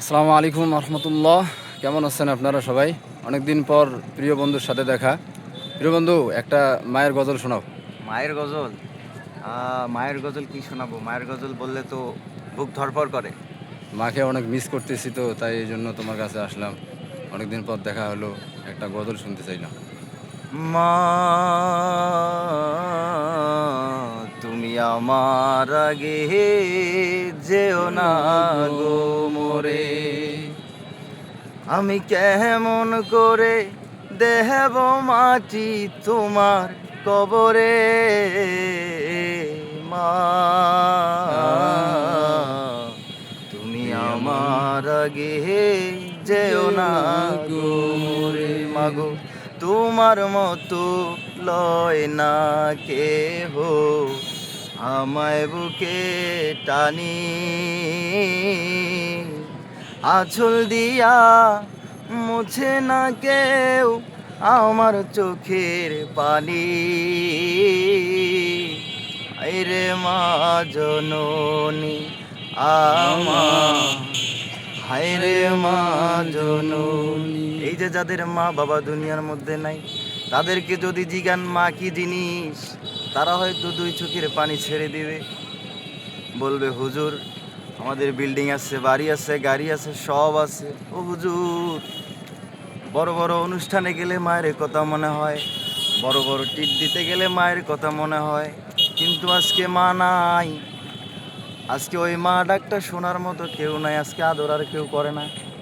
আসসালামু আলাইকুম রহমতুল্লাহ। কেমন আছেন আপনারা সবাই? অনেক দিন পর প্রিয় বন্ধুর সাথে দেখা। প্রিয় বন্ধু, একটা মায়ের গজল শোনাও। মায়ের গজল? মায়ের গজল কি শোনাবো? মায়ের গজল বললে তো বুক ধড়ফড় করে। মাকে অনেক মিস করতেছি, তো তাই এই জন্য তোমার কাছে আসলাম। অনেক দিন পর দেখা হলো, একটা গজল শুনতে চাইলাম। মা, তুমি আমার আগে যেও না গো মোরে। আমি কেমন করে দেব মাটি তোমার কবরে, মা, তুমি আমার আগে যেও না গো মোরে। মাগো, তোমার মতো লয় না কেহ আমায় বুকে টানি, আঁচল দিয়া মুছে না কেউ আমার চোখের পানি। আইরে মা জননী আমার, হায়রে মা জননী। এই যে যাদের মা বাবা দুনিয়ার মধ্যে নাই, তাদেরকে যদি জিজ্ঞান মা কি জিনিস, তারা হয়তো দুই চোখের পানি ছেড়ে দিবে। বলবে হুজুর, আমাদের বিল্ডিং আছে, বাড়ি আছে, গাড়ি আছে, সব আছে। ও হুজুর, বড় বড় অনুষ্ঠানে গেলে মায়ের কথা মনে হয়, বড় বড় টিট দিতে গেলে মায়ের কথা মনে হয়, কিন্তু আজকে মা নাই। আজকে ওই মা ডাকটা শোনার মতো কেউ নাই, আজকে আদর আর কেউ করে না।